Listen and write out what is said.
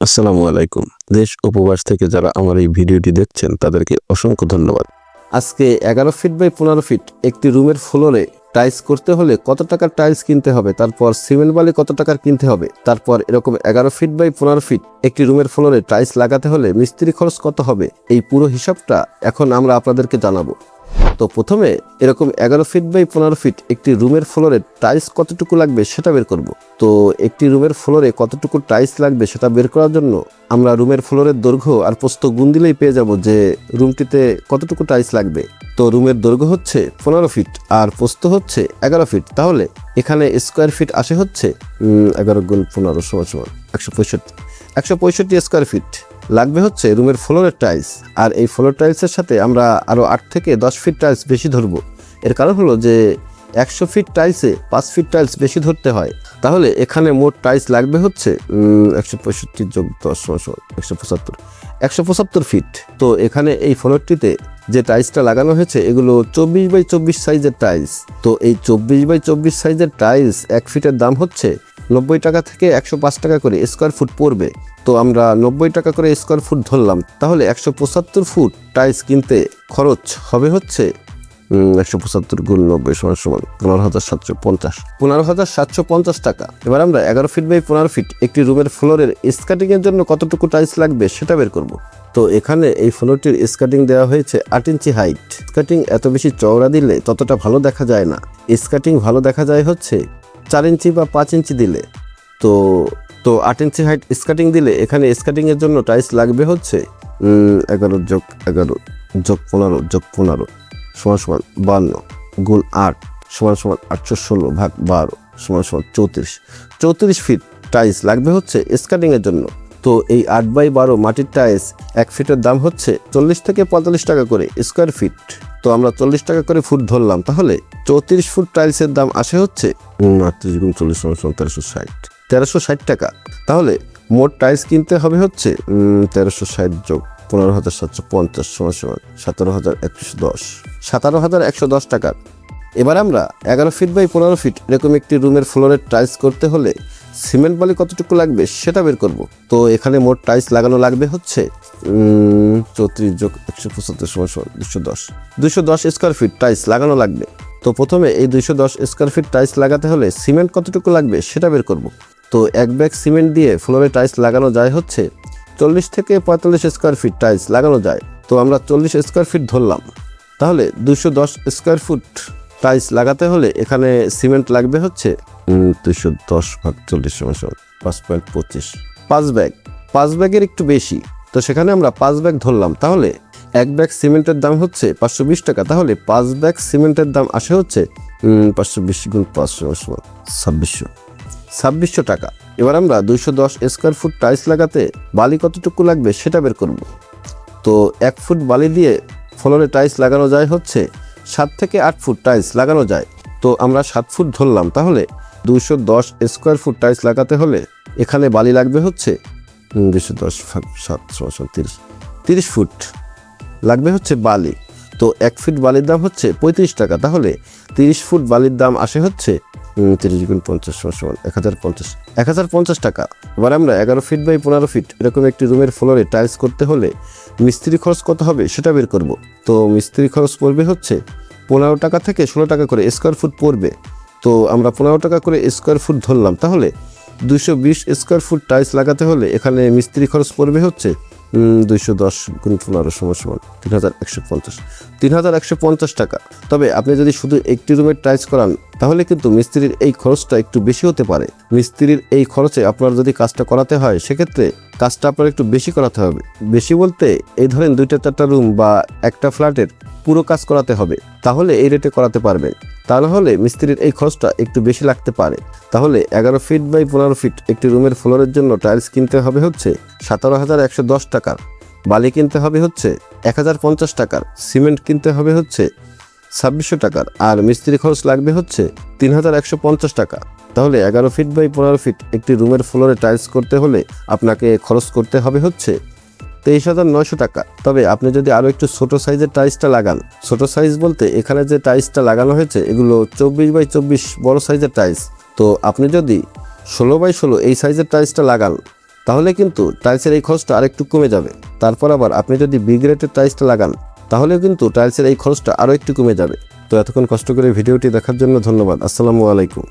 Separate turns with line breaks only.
আসসালামু আলাইকুম। দেশ উপবাস থেকে যারা আমার এই ভিডিওটি দেখছেন তাদেরকে অসংখ্য ধন্যবাদ। আজকে 11 ফিট বাই 15 ফিট একটি রুমের ফ্লোরে টাইলস করতে হলে কত টাকার টাইলস কিনতে হবে, তারপর সিমেন্ট বালি কত টাকার কিনতে হবে, তারপর এরকম 11 ফিট বাই 15 ফিট একটি রুমের ফ্লোরে টাইলস লাগাতে হলে মিস্ত্রি খরচ কত হবে, এই পুরো হিসাবটা এখন আমরা আপনাদেরকে জানাবো। তো প্রথমে এরকম 11 ফিট বাই 15 ফিট একটি রুমের ফ্লোরে টাইলস কতটুকু লাগবে সেটা বের করব। তো একটি রুমের ফ্লোরে কতটুকু টাইলস লাগবে সেটা বের করার জন্য আমরা রুমের ফ্লোরের দৈর্ঘ্য আর প্রস্থ গুণ দিলেই পেয়ে যাব যে রুমটিতে কতটুকু টাইলস লাগবে। তো রুমের দৈর্ঘ্য হচ্ছে 15 ফিট আর প্রস্থ হচ্ছে 11 ফিট, তাহলে এখানে স্কোয়ার ফিট আসে হচ্ছে 11 গুণ 15 সমান 165 স্কোয়ার ফিট লাগবে হচ্ছে রুমের ফ্লোরের টাইলস। আর এই ফ্লোর টাইলসের সাথে আমরা আরও 8 থেকে 10 ফিট টাইলস বেশি ধরবো। এর কারণ হলো যে 100 ফিট টাইলসে 5 ফিট টাইলস বেশি ধরতে হয়। তাহলে এখানে মোট টাইলস লাগবে হচ্ছে 165 যোগ 10 175 ফিট। তো এখানে এই ফ্লোরটিতে যে টাইলসটা লাগানো হয়েছে এগুলো 24 বাই 24 সাইজের টাইলস। তো এই 24 বাই 24 সাইজের টাইলস 1 ফিটের দাম হচ্ছে 90 টাকা থেকে 105 টাকা করে স্কোয়ার ফুট পড়বে। তো আমরা 90 টাকা করে স্কোয়ার ফুট ধরলাম, তাহলে 175 ফুট টাইলস কিনতে খরচ হবে হচ্ছে 175 গুণ 90 সমান 15,750 টাকা। এবার আমরা 11 ফিট বাই 15 ফিট একটি রুমের ফ্লোরের স্কাটিংয়ের জন্য কতটুকু টাইলস লাগবে সেটা বের করব। তো এখানে এই ফ্লোরটির স্কাটিং দেওয়া হয়েছে 8 ইঞ্চি হাইট। স্কাটিং এত বেশি চওড়া দিলে ততটা ভালো দেখা যায় না। স্কাটিং ভালো দেখা যায় হচ্ছে 4 ইঞ্চি বা 5 ইঞ্চি দিলে। তো 8 ইঞ্চি হাইট স্কাটিং দিলে এখানে স্কাটিংয়ের জন্য টাইলস লাগবে হচ্ছে 11 যোগ 11 যোগ 15 যোগ 15 সমান 52 গুণ 8 সমান 816 ভাগ 12 সমান 34 ফিট টাইলস লাগবে হচ্ছে স্কাটিংয়ের জন্য। তো এই 8 বাই 12 মাটির টাইলস 1 ফিটের দাম হচ্ছে 40 থেকে 45 টাকা করে স্কোয়ার ফিট। তো আমরা 40 টাকা করে ফুট ধরলাম, তাহলে 34 ফুট টাইলসের দাম আসে হচ্ছে 38 গুণ 40 সমান 1360 টাকা। তাহলে মোট টাইলস কিনতে হবে হচ্ছে 1360 যোগ 15,750 সমান 17,110 টাকা। এবার আমরা 11 ফিট বাই 15 ফিট এরকম একটি রুমের ফ্লোরের টাইলস করতে হলে সিমেন্ট বালি কতটুকু লাগবে সেটা বের করব। তো এখানে মোট টাইলস লাগানো লাগবে হচ্ছে 34 যোগ 175 সমান 210 স্কোয়ার ফিট টাইলস লাগানো লাগবে। তো প্রথমে এই 210 স্কোয়ার ফিট টাইলস লাগাতে হলে সিমেন্ট কতটুকু লাগবে সেটা বের করব। তো এক ব্যাগ সিমেন্ট দিয়ে ফ্লোরে টাইলস লাগানো যায় হচ্ছে 40 থেকে 45 স্কোয়ার ফিট টাইলস লাগানো যায়। তো আমরা 40 স্কোয়ার ফিট ধরলাম, তাহলে 210 স্কোয়ার ফুট টাইলস লাগাতে হলে এখানে সিমেন্ট লাগবে হচ্ছে 210 ভাগ 40 সমান 5.25 5 ব্যাগের একটু বেশি। তো সেখানে আমরা 5 ব্যাগ ধরলাম, তাহলে এক ব্যাগ সিমেন্টের দাম হচ্ছে 520 টাকা। তাহলে 5 ব্যাগ সিমেন্টের দাম আসে হচ্ছে 520 গুণ 5 সমান 2600 টাকা। এবার আমরা 210 স্কোয়ার ফুট টাইলস লাগাতে বালি কতটুকু লাগবে সেটা বের করব। তো 1 ফুট বালি দিয়ে ফ্লোরে টাইলস লাগানো যায় হচ্ছে 7 থেকে 8 ফুট টাইলস লাগানো যায়। তো আমরা 7 ফুট ধরলাম, তাহলে 210 স্কোয়ার ফুট টাইলস লাগাতে হলে এখানে বালি লাগবে হচ্ছে 210 ভাগ 7 সমান 30 ফুট লাগবে হচ্ছে বালি। তো 1 ফিট বালির দাম হচ্ছে 35 টাকা। তাহলে 30 ফুট বালির দাম আসে হচ্ছে 30 গুণ 50 সমান 1050 টাকা। এবার আমরা 11 ফিট বাই 15 ফিট এরকম একটি রুমের ফ্লোরে টাইলস করতে হলে মিস্ত্রি খরচ কত হবে সেটা বের করব। তো মিস্ত্রি খরচ পড়বে হচ্ছে 15 টাকা থেকে 16 টাকা করে স্কোয়ার ফুট পড়বে। তো আমরা 15 টাকা করে স্কোয়ার ফুট ধরলাম, তাহলে 220 স্কোয়ার ফুট টাইলস লাগাতে হলে এখানে মিস্ত্রি খরচ পড়বে হচ্ছে 210 গুণ 15 সমান 3150 টাকা। তবে আপনি যদি শুধু একটি রুমের টাইলস করান তাহলে কিন্তু মিস্ত্রির এই খরচটা একটু বেশি হতে পারে। মিস্ত্রির এই খরচে আপনার যদি কাজটা করাতে হয় সেক্ষেত্রে কাজটা আপনার একটু বেশি করাতে হবে। বেশি বলতে এই ধরেন 2টা-4টা রুম বা একটা ফ্ল্যাটের পুরো কাজ করাতে হবে, তাহলে এই রেটে করাতে পারবেন। তাহলে মিস্ত্রির এই খরচটা একটু বেশি লাগতে পারে। তাহলে 11 ফিট বাই 15 ফিট একটি রুমের ফ্লোরের জন্য টাইলস কিনতে হবে হচ্ছে 17,110 টাকার, বালি কিনতে হবে হচ্ছে 1050 টাকার, সিমেন্ট কিনতে হবে হচ্ছে 2600 টাকার, আর মিস্ত্রি খরচ লাগবে হচ্ছে 3150 টাকা। তাহলে 11 ফিট বাই 15 ফিট একটি রুমের ফ্লোরে টাইলস করতে হলে আপনাকে খরচ করতে হবে হচ্ছে 23,900 টাকা। তবে আপনি যদি আরও একটু ছোট সাইজের টাইলসটা লাগান, ছোট সাইজ বলতে এখানে যে টাইলসটা লাগানো হয়েছে এগুলো 24 বাই 24 বড় সাইজের টাইলস। তো আপনি যদি 16 বাই 16 এই সাইজের টাইলসটা লাগান তাহলে কিন্তু টাইলসের এই খরচটা আরেকটু কমে যাবে। তারপর আবার আপনি যদি বি গ্রেডের টাইলসটা লাগান তাহলেও কিন্তু টাইলসের এই খরচটা আরও একটু কমে যাবে। তো এতক্ষণ কষ্ট করে ভিডিওটি দেখার জন্য ধন্যবাদ। আসসালামু আলাইকুম।